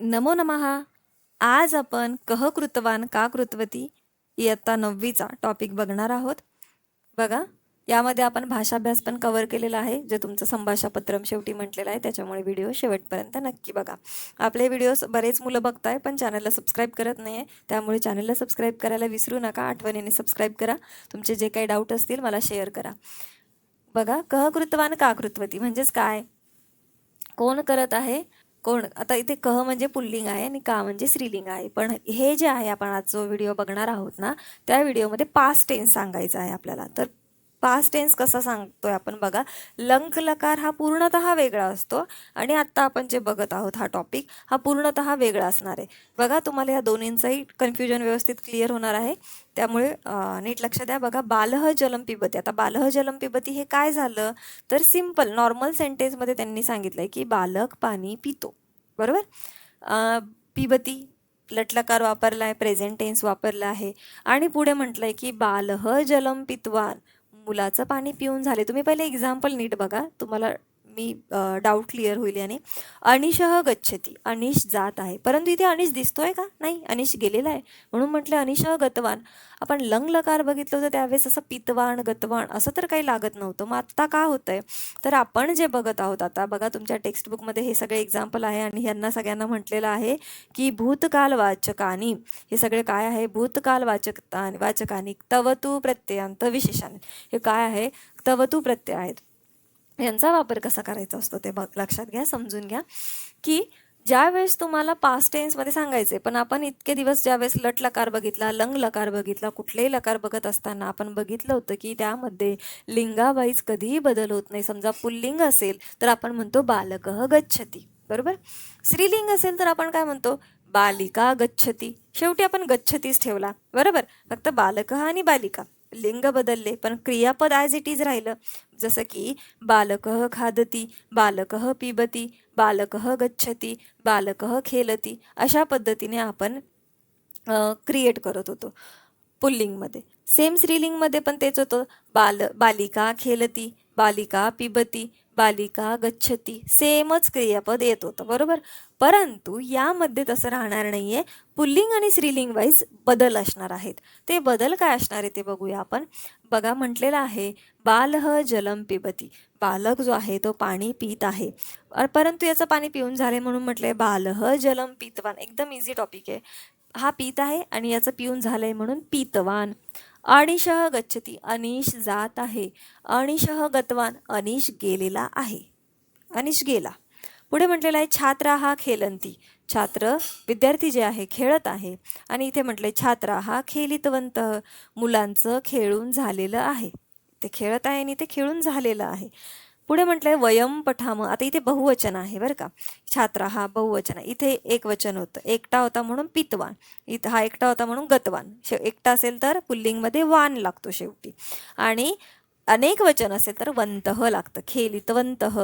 नमो नमः. आज आपण कह कृतवान का कृतवती इयत्ता 9वीचा टॉपिक बघणार आहोत. बघा, यामध्ये आपण भाषाभ्यास पण कव्हर केलेला आहे, जे तुमचं संभाषापत्रम शेवटी म्हटलेलं आहे. त्याच्यामुळे व्हिडिओ शेवटपर्यंत नक्की बघा. आपले व्हिडिओज बरेच मुलं बघताय पण चॅनलला सबस्क्राईब करत नाहीये, त्यामुळे चॅनलला सबस्क्राईब करायला विसरू नका. आठवणीने सबस्क्राईब करा. तुमचे जे काही डाऊट असतील मला शेअर करा. बघा, कह कृतवान का कृतवती म्हणजेच काय, कोण करत आहे, कोण. आता इथे कह म्हणजे पुल्लिंग आहे आणि का म्हणजे स्त्रीलिंग आहे. पण हे जे आहे, आपण आज जो व्हिडिओ बघणार आहोत ना, त्या व्हिडिओमध्ये पास्ट टेन्स सांगायचा आहे आपल्याला. तर पास्ट टेन्स कसा सांगतोय आपण बघा. लंक लकार हा पूर्णतः वेगळा असतो आणि आत्ता आपण जे बघत आहोत हा टॉपिक हा पूर्णतः वेगळा असणार आहे. बघा, तुम्हाला या दोन्हींचंही कन्फ्युजन व्यवस्थित क्लिअर होणार आहे, त्यामुळे नीट लक्ष द्या. बघा, बालह जलम पिबती. आता बालह जलम पिबती हे काय झालं, तर सिम्पल नॉर्मल सेंटेन्समध्ये त्यांनी सांगितलंय की बालक पाणी पितो, बरोबर. पिबती लटलकार वापरला आहे, प्रेझेंट टेन्स वापरला आहे आणि पुढे म्हटलंय की बालह जलम पितवान, मुलाचं पाणी पिऊन झाले. तुम्ही पहिले एक्झाम्पल नीट बघा, तुम्हाला मी डाऊट क्लिअर होईल. आणि अनिशः गच्छती, अनिश जात आहे, परंतु इथे अनिश दिसतोय का, नाही, अनिश गेलेला आहे, म्हणून म्हटलं अनिशः गतवान. आपण लंग लकार बघितलं होतं त्यावेळेस असं पितवान गतवान असं तर काही लागत नव्हतं. मग आत्ता का होतंय, तर आपण जे बघत आहोत आता बघा, तुमच्या टेक्स्टबुकमध्ये हे सगळे एक्झाम्पल आहे आणि ह्यांना सगळ्यांना म्हटलेलं आहे की भूतकाल वाचकानी. हे सगळे काय आहे, भूतकाल वाचकानी तवतू प्रत्ययांत विशेषण. हे काय आहे, तवतू प्रत्यय आहेत. यांचा वापर कसा करायचा असतो ते लक्षात घ्या, समजून घ्या. की ज्यावेळेस तुम्हाला पास्ट टेन्समध्ये सांगायचे, पण आपण इतके दिवस ज्यावेळेस लट लकार बघितला, लंग लकार बघितला, कुठलेही लकार बघत असताना आपण बघितलं होतं की त्यामध्ये लिंगावाईज कधीही बदल होत नाही. समजा पुल्लिंग असेल तर आपण म्हणतो बालकः गच्छती, बरोबर. स्त्रीलिंग असेल तर आपण काय म्हणतो, बालिका गच्छती. शेवटी आपण गच्छतीच ठेवला, बरोबर. फक्त बालकः आणि बालिका लिंग बदलले पण क्रियापद ॲज इट इज राहिलं. जसं की बालकः खादती, बालकः पिबती, बालकः गच्छती, बालकः खेलती. अशा पद्धतीने आपण क्रिएट करत होतो पुल्लिंगमध्ये. सेम स्त्रीलिंगमध्ये पण तेच होतं, बालिका खेलती, बालिका पिबती, बालिका गच्छती. सेमच क्रियापद येत होतं, बरोबर. परंतु यामध्ये तसं राहणार नाहीये, पुल्लिंग आणि स्त्रीलिंग वाईज बदल असणार आहेत. ते बदल काय असणार आहे ते बघूया आपण. बघा, म्हटलेलं आहे बालह जलम पिबती, बालक जो आहे तो पाणी पित आहे, परंतु याचं पाणी पिऊन झाले म्हणून म्हटलंय बालह जलम पितवान. एकदम इझी टॉपिक आहे हा, पीत आहे आणि याचं पिऊन झालंय म्हणून पीतवान. अनिशः गच्छती, अनिश जात आहे. अनिशः गतवान, अनिश गेलेला आहे, अनिश गेला. पुढे म्हटलेलं आहे छात्रा हा खेलंती, छात्र विद्यार्थी जे आहे खेळत आहे. आणि इथे म्हटलंय छात्रा हा खेलितवंत, मुलांचं खेळून झालेलं आहे. ते खेळत आहे आणि ते खेळून झालेलं आहे. पुढे म्हटलंय वयम पठाम. आता इथे बहुवचन आहे बरं का, छात्रा हा बहुवचन आहे. इथे एक वचन होतं, एकटा होता म्हणून पितवान, इथं हा एकटा होता म्हणून गतवान. एकटा असेल तर पुल्लिंगमध्ये वान लागतो शेवटी, आणि अनेक वचन असेल तर वंतः लागतं. खेलितवंतः,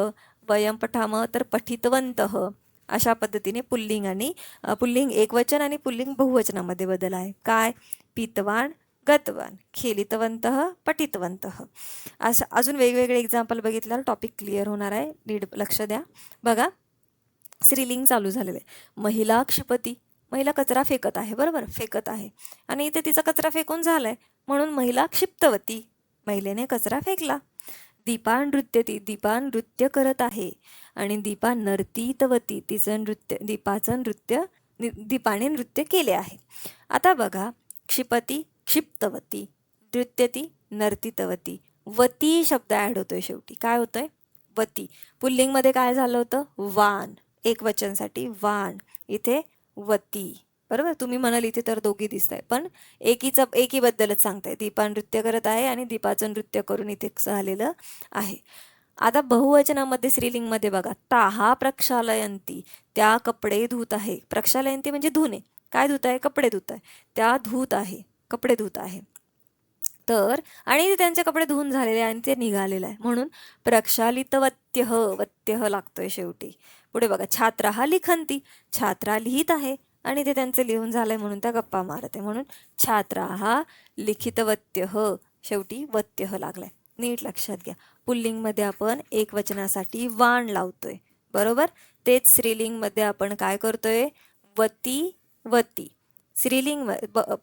वयम पठाम तर पठितवंतः. अशा पद्धतीने पुल्लिंग आणि पुल्लिंग एकवचन आणि पुल्लिंग बहुवचनामध्ये बदल आहे. काय, पितवान गतवान, खेलितवंतः पठितवंतः. असं अजून वेगवेगळे एक्झाम्पल बघितल्यावर टॉपिक क्लिअर होणार आहे, नीट लक्ष द्या. बघा, स्त्रीलिंग चालू झालेलं आहे. महिला क्षिपती, महिला कचरा फेकत आहे, बरोबर, फेकत आहे. आणि इथे तिचा कचरा फेकून झालाय म्हणून महिला क्षिप्तवती, महिलेने कचरा फेकला. दीपा नृत्यती, दीपा नृत्य करत आहे. आणि दीपा नर्तितवती, तिचं नृत्य, दीपाचं नृत्य, दीपाने नृत्य केले आहे. आता बघा, क्षिपती क्षिप्तवती, नृत्यती नर्तितवती, वती शब्द ॲड होतोय शेवटी. काय होतोय, वती. पुल्लिंगमध्ये काय झालं होतं, वान, एक वचनसाठी वान, इथे वती, बरोबर. तुम्ही म्हणाल इथे तर दोघी दिसत आहे, पण एकीबद्दलच सांगताय. दीपा नृत्य करत आहे आणि दीपाचं नृत्य करून इथे झालेलं आहे. आता बहुवचनामध्ये स्त्रीलिंगमध्ये बघा, ताहा प्रक्षालयंती, त्या कपडे धुत आहे. प्रक्षालयंती म्हणजे धुणे, काय धुत आहे, कपडे धुत आहे, त्या धुत आहे, कपडे धुत आहे. तर आणि त्यांचे कपडे धुवून झालेले आणि ते निघालेलं आहे म्हणून प्रक्षालितवत्यः, वत्यः लागतोय शेवटी. पुढे बघा, छात्रा हा लिखंती, छात्रा लिहित आहे आणि ते त्यांचे लिहून झालंय म्हणून त्या गप्पा मारत आहे, म्हणून छात्रा हा लिखितवत्यः, शेवटी वत्यः लागलाय. नीट लक्षात घ्या, पुल्लिंगमध्ये आपण एक वचनासाठी वाण लावतोय, बरोबर. तेच स्त्रीलिंगमध्ये आपण काय करतोय, वती वती. स्त्रीलिंग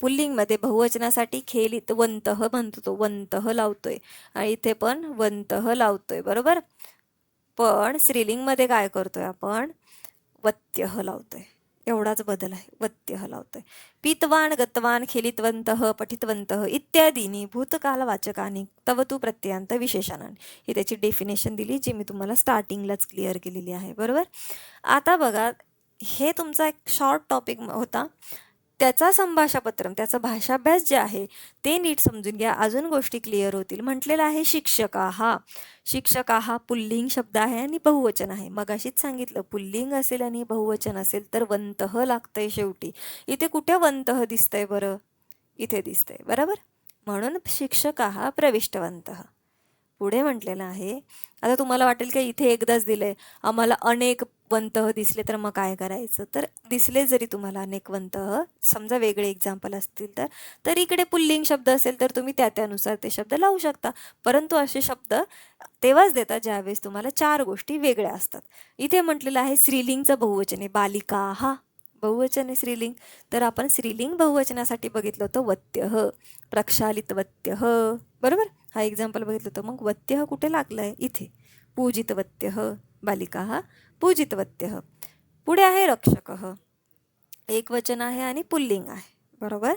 पुल्लिंगमध्ये बहुवचनासाठी खेलित वंतः म्हणतो तो, वंतः लावतोय आणि इथे पण वंतः लावतोय, बरोबर. पण स्त्रीलिंगमध्ये काय करतोय आपण, वत्यः लावतोय. एवढाच बदल आहे, वत्यः लावतोय. पीतवान गतवान खेलितवंतः पठितवंतः इत्यादीनी भूतकालवाचकानी तवतू प्रत्ययांत विशेषणाने. ही त्याची डेफिनेशन दिली, जी मी तुम्हाला स्टार्टिंगलाच क्लिअर केलेली आहे, बरोबर. आता बघा, हे तुमचा एक शॉर्ट टॉपिक होता. त्याचा संभाषापत्रम, त्याचा भाषाभ्यास जे आहे ते नीट समजून घ्या, अजून गोष्टी क्लिअर होतील. म्हटलेलं आहे शिक्षकाहा. शिक्षकाहा पुल्लिंग शब्द आहे आणि बहुवचन आहे. मगाशीच सांगितलं, पुल्लिंग असेल आणि बहुवचन असेल तर वंतः लागतंय शेवटी. इथे कुठे वंतः दिसतंय बरं, इथे दिसतंय, बरोबर. म्हणून शिक्षकाहा प्रविष्टवंतः. पुढे म्हटलेलं आहे, आता तुम्हाला वाटेल की इथे एकदाच दिलंय, आम्हाला अनेक वंतः दिसले तर मग काय करायचं. तर दिसले जरी तुम्हाला अनेक वंतः, समजा वेगळे एक्झाम्पल असतील तर इकडे पुल्लिंग शब्द असेल तर तुम्ही त्यानुसार ते शब्द लावू शकता. परंतु असे शब्द तेव्हाच देतात ज्यावेळेस तुम्हाला 4 गोष्टी वेगळ्या असतात. इथे म्हटलेलं आहे स्त्रीलिंगचं बहुवचन आहे, बालिका हा बहुवचन आहे स्त्रीलिंग. तर आपण स्त्रीलिंग बहुवचनासाठी बघितलं होतं वत्यः, प्रक्षालित वत्यः, बरोबर. हा एक्झाम्पल बघितलं होतं. मग वत्यः कुठे लागलाय, इथे. पूजितवत्यः, बालिका हा पूजितवत्यः. पुढे आहे रक्षकः, एकवचन आहे आणि पुल्लिंग आहे, बरोबर.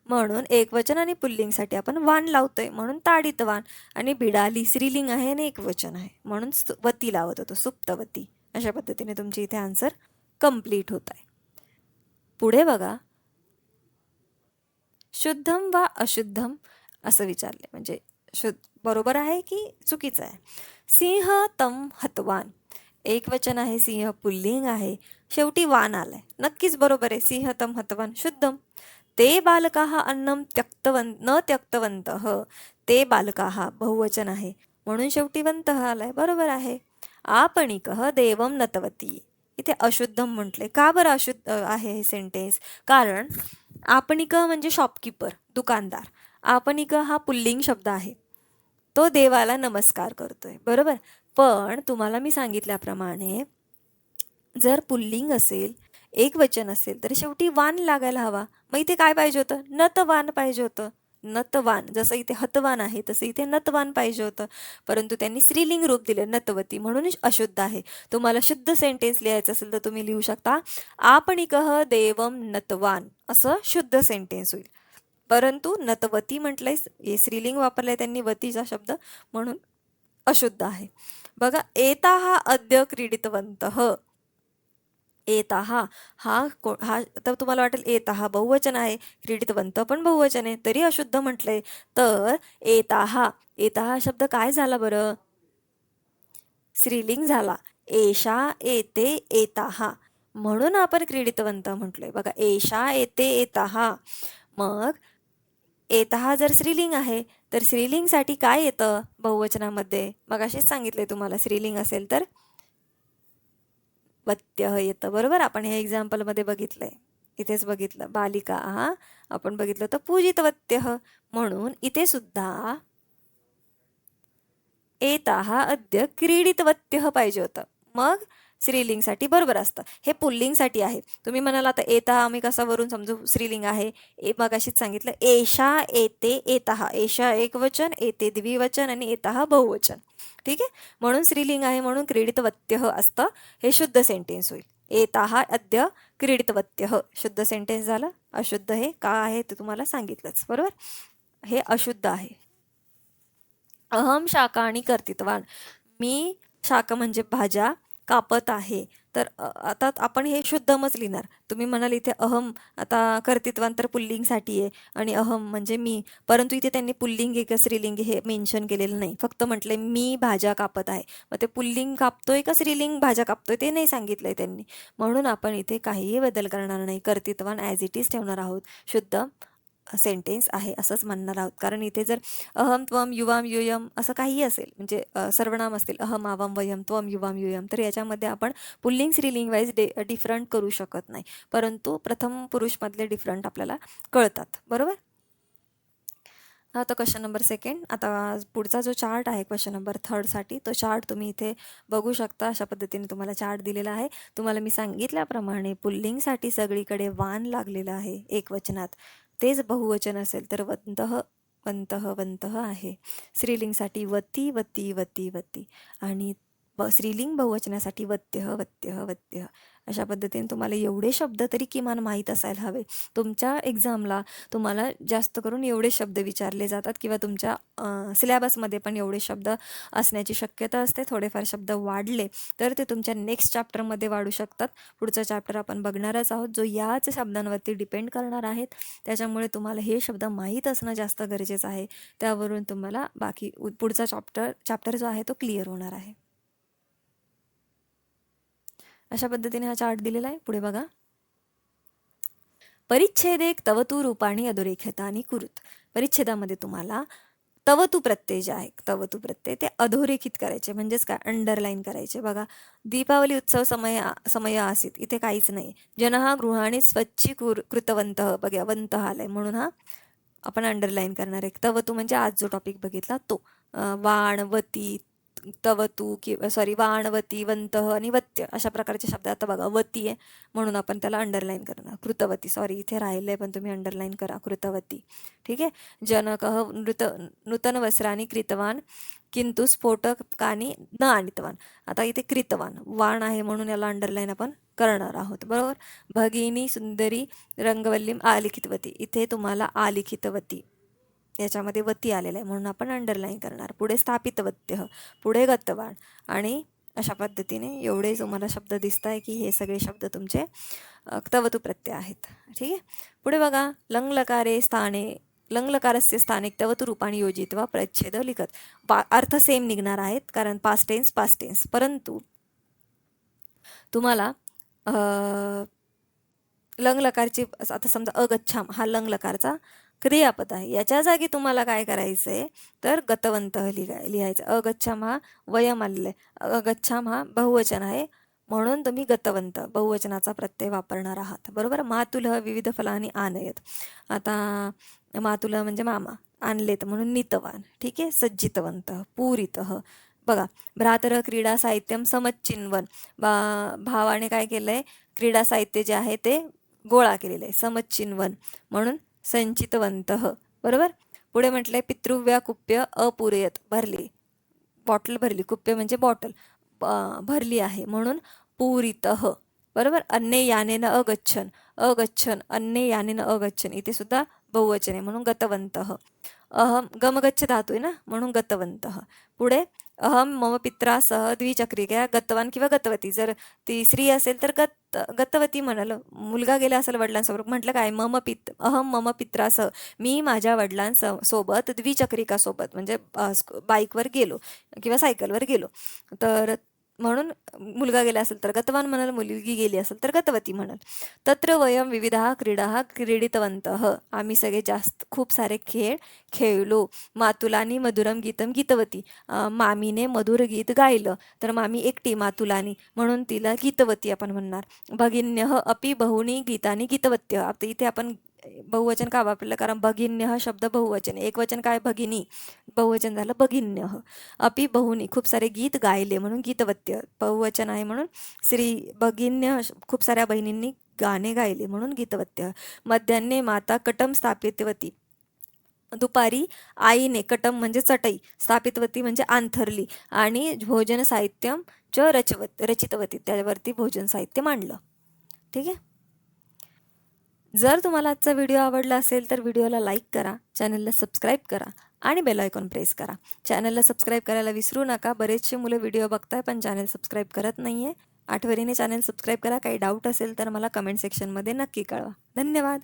म्हणून एकवचन आणि पुल्लिंगसाठी आपण वान लावतोय, म्हणून ताडितवान. आणि बिडाली स्त्रीलिंग आहे आणि एकवचन आहे, म्हणून वती लावत होतो, सुप्तवती. अशा पद्धतीने तुमची इथे आन्सर कंप्लीट होत आहे. पुढे बघा, शुद्धम वा अशुद्धम असं विचारले, म्हणजे बरोबर आहे की चुकीचं आहे. सिंह तम हतवान, एकवचन आहे, सिंह पुल्लिंग आहे, शेवटी वान आलाय, नक्कीच बरोबर आहे. सिंह तम हतवान शुद्धम. ते बालकाः अन्नम न त्यक्तवन्तः, ते बालकाः बहुवचन आहे, म्हणून शेवटी वंतः आलाय, बरोबर आहे. आपणिकः देवम नतवती, इथे अशुद्धम म्हटले. का बरं अशुद्ध आहे हे सेंटेन्स, कारण आपणिक म्हणजे शॉपकीपर, दुकानदार. आपणिक हा पुल्लिंग शब्द आहे, तो देवाला नमस्कार करतोय, बरोबर. पण तुम्हाला मी सांगितल्याप्रमाणे जर पुल्लिंग असेल, एकवचन असेल तर शेवटी वान लागायला हवा. मग इथे काय पाहिजे होतं, नतवान पाहिजे होतं. नतवान, जसं इथे हतवान आहे तसं इथे नतवान पाहिजे होतं, परंतु त्यांनी स्त्रीलिंग रूप दिले नतवती, म्हणून अशुद्ध आहे. तुम्हाला शुद्ध सेंटेन्स लिहायचं असेल तर तुम्ही लिहू शकता आपणिकः देवम नतवान, असं शुद्ध सेंटेन्स होईल. परंतु नतवती म्हटलंय, हे स्त्रीलिंग वापरलंय त्यांनी, वतीचा शब्द, म्हणून अशुद्ध आहे. बघा, एताः अद्य क्रीडितवन्तः, एताः हा तर तुम्हाला वाटेल एताः बहुवचन आहे, क्रीडितवंत पण बहुवचन आहे, तरी अशुद्ध म्हटलंय. तर एताः, एताः शब्द काय झाला बरं, स्त्रीलिंग झाला. एषा एते एताः, म्हणून आपण क्रीडितवंत म्हटलंय. बघा, एषा एते एताः. मग एताः जर स्त्रीलिंग आहे तर स्त्रीलिंगसाठी काय येतं बहुवचनामध्ये, मग असेच सांगितले तुम्हाला, स्त्रीलिंग असेल तर वत्यः येतं, बरोबर. आपण हे एक्झाम्पलमध्ये बघितलंय, इथेच बघितलं. बालिका हा आपण बघितलं तर पूजितवत्यः, म्हणून इथे सुद्धा एताः अद्य क्रीडितवत्यः पाहिजे होतं, मग स्त्रीलिंगसाठी बरोबर असतं. हे पुल्लिंगसाठी आहे. तुम्ही म्हणाल आता एताः आम्ही कसा वरून समजू स्त्रीलिंग आहे, मग अशीच सांगितलं, एषा एते एताः, एषा एकवचन, एते द्विवचन आणि एताः बहुवचन, ठीक आहे. म्हणून स्त्रीलिंग आहे, म्हणून क्रीडितवत्यः असतं, हे शुद्ध सेंटेन्स होईल. एताः अद्य क्रीडितवत्यः शुद्ध सेंटेन्स झालं. अशुद्ध हे का आहे ते तुम्हाला सांगितलंच, बरोबर. हे अशुद्ध आहे. अहम शाकाहारी कर्तितवान, मी शाक म्हणजे भाज्या कापत आहे. तर आता आपण हे शुद्धमच लिहिणार. तुम्ही म्हणाल इथे अहम, आता कर्तित्वान तर पुल्लिंगसाठी आहे आणि अहम म्हणजे मी, परंतु इथे त्यांनी पुल्लिंग आहे का स्त्रीलिंग हे मेन्शन केलेलं नाही, फक्त म्हटलंय मी भाज्या कापत आहे. मग ते पुल्लिंग कापतोय का स्त्रीलिंग भाज्या कापतोय ते नाही सांगितलंय त्यांनी, म्हणून आपण इथे काहीही बदल करणार नाही. कर्तित्वान ॲज इट इज ठेवणार आहोत, शुद्ध सेंटेन्स आहे असंच म्हणणार आहोत. कारण इथे जर अहम त्वम युवाम युयम असं काही असेल, म्हणजे सर्वनाम असतील, अहम आवाम वयम त्वम युवाम युयम, तर याच्यामध्ये आपण पुल्लिंग स्त्रीलिंग वाईज डिफरंट करू शकत नाही, परंतु प्रथम पुरुषमधले डिफरंट आपल्याला कळतात, बरोबर. हा तर क्वेश्चन नंबर सेकंड. आता पुढचा जो चार्ट आहे क्वेश्चन नंबर थर्डसाठी, तो चार्ट तुम्ही इथे बघू शकता. अशा पद्धतीने तुम्हाला चार्ट दिलेला आहे. तुम्हाला मी सांगितल्याप्रमाणे पुल्लिंगसाठी सगळीकडे वान लागलेलं आहे एकवचनात. तेच बहुवचन असेल तर वंतः वंतः वंतः आहे. स्त्रीलिंगसाठी वती वती वती वती आणि स्त्रीलिंग बहुवचनासाठी वत्यः वत्यः वत्यः. अशा पद्धतीने तुम्हाला एवढे शब्द तरी किमान माहीत असायला हवे. तुमच्या एक्झामला तुम्हाला जास्त करून एवढे शब्द विचारले जातात किंवा तुमच्या सिलेबसमध्ये पण एवढे शब्द असण्याची शक्यता असते. थोडेफार शब्द वाढले तर ते तुमच्या नेक्स्ट चॅप्टरमध्ये वाढू शकतात. पुढचा चॅप्टर आपण बघणारच आहोत जो याच शब्दांवरती डिपेंड करणार आहेत. त्याच्यामुळे तुम्हाला हे शब्द माहीत असणं जास्त गरजेचं आहे. त्यावरून तुम्हाला बाकी पुढचा चॅप्टर जो आहे तो क्लिअर होणार आहे. अशा पद्धतीने हा चार्ट दिलेला आहे. पुढे बघा. परिच्छेदेक तवतू रूपाणी अधोरेखितानी कुरुत. परिच्छेदामध्ये तुम्हाला तवतू प्रत्यय जे आहे, तवतू प्रत्यय ते अधोरेखित करायचे, म्हणजेच काय, अंडरलाईन करायचे. बघा, दीपावली उत्सव समय आसीत, इथे काहीच नाही. जनहा गृहाणी स्वच्छ कृतवंत, बघा वंत आलाय म्हणून हा आपण अंडरलाईन करणार आहे. तवतू म्हणजे आज जो टॉपिक बघितला तो. वाणवती, तवतू वाणवती, वंतः आणि वत्य अशा प्रकारचे शब्द. आता बघा वती आहे म्हणून आपण त्याला अंडरलाईन करणार. कृतवती, इथे राहिलंय पण तुम्ही अंडरलाईन करा, कृतवती. ठीक आहे. जनकः नूतन वस्त्राणी क्रीतवान किंतु स्फोटकानी न आणितवान. आता इथे क्रीतवान वाण आहे म्हणून याला अंडरलाईन आपण करणार आहोत, बरोबर. भगिनी सुंदरी रंगवल्लीम आलिखितवती, इथे तुम्हाला आलिखितवती याच्यामध्ये वती आलेलं आहे म्हणून आपण अंडरलाईन करणार. पुढे स्थापित वत्य, पुढे गतवाण आणि अशा पद्धतीने एवढे तुम्हाला शब्द दिसत आहे की हे सगळे शब्द तुमचे तवतू प्रत्यय आहेत. ठीक आहे. पुढे बघा. लंगलकारस्य स्थानिक तवतू रूपाने योजित्वा प्रच्छेद लिखत. अर्थ सेम निघणार आहेत कारण पास्ट टेन्स, परंतु तुम्हाला लंगलकारची, आता समजा अगच्छाम हा लंगलकारचा क्रियापद आहे, याच्या जागी तुम्हाला काय करायचं आहे तर गतवंत लिहायचं. अगच्छाम हा वयम आलेलं आहे, अगच्छाम हा बहुवचन आहे म्हणून तुम्ही गतवंत बहुवचनाचा प्रत्यय वापरणार आहात, बरोबर. मातुलः विविध फलानी आनयत, आता मातुलः म्हणजे मामा, आणलेत म्हणून नीतवान. ठीक आहे. सज्जितवंत, पूरितः. बघा, भ्रातर क्रीडा साहित्यम समचिन्वन, भावाने काय केलंय, क्रीडा साहित्य जे आहे ते गोळा केलेलं आहे, समचिन्वन म्हणून संचितवंत, बरोबर. पुढे म्हटलंय पितृव्या कुप्य अपुरेयत, भरली, बॉटल भरली, कुप्य म्हणजे बॉटल भरली आहे म्हणून पूरितः, बरोबर. अन्ये यानेन अगच्छन अन्ये यानेन अगच्छन, इथे सुद्धा बहुवचन आहे म्हणून गतवंतः. अहम गमगच्छ धातू आहे ना म्हणून गतवंतः. पुढे अहम मम पित्रासह द्विचक्रिका गतवान किंवा गतवती, जर ती स्त्री असेल तर गतवती म्हणाल. मुलगा गेला असेल वडिलांसोबत, म्हटलं काय, अहम मम पित्रासह, मी माझ्या वडिलांसोबत द्विचक्रिकासोबत म्हणजे बाईकवर गेलो किंवा सायकलवर गेलो, तर म्हणून मुलगा गेला असेल तर गतवान म्हणाल, मुलगी गेली असेल तर गतवती म्हणाल. तत्र वयम विविधा क्रीडा क्रीडितवंतः, आम्ही सगळे खूप सारे खेळ खेळलो. मातुलानी मधुरम गीतम गीतवती, मामीने मधुर गीत गायलं तर मामी एकटी मातुलानी म्हणून तिला गीतवती आपण म्हणणार. भगिन्यः अपि बहुनी गीतानी गीतवत्य, आता इथे आपण बहुवचन का वापरलं कारण भगिन्य हा शब्द बहुवचन, एकवचन काय भगिनी, बहुवचन झालं भगिन्य. अपि बहुनी खूप सारे गीत गायले म्हणून गीतवत्य, बहुवचन आहे म्हणून भगिन्य खूप साऱ्या बहिणींनी गाणे गायले म्हणून गीतवत्य. मध्यान्हे माता कटम स्थापितवती, दुपारी आईने, कटम म्हणजे चटई, स्थापितवती म्हणजे आंथरली, आणि भोजन साहित्यम च रचितवती, त्यावरती भोजन साहित्य मांडलं. ठीक आहे. जर तुम्हाला आजचा व्हिडिओ आवडला असेल तर व्हिडिओला लाईक करा, चॅनलला सबस्क्राईब करा आणि बेल आयकॉन प्रेस करा. चॅनलला सबस्क्राईब करायला विसरू नका. बरेचसे मुलं व्हिडिओ बघताय पण चॅनल सबस्क्राईब करत नाही आहे. आठवणीने चॅनल सबस्क्राईब करा. काही डाऊट असेल तर मला कमेंट सेक्शनमध्ये नक्की कळवा. धन्यवाद.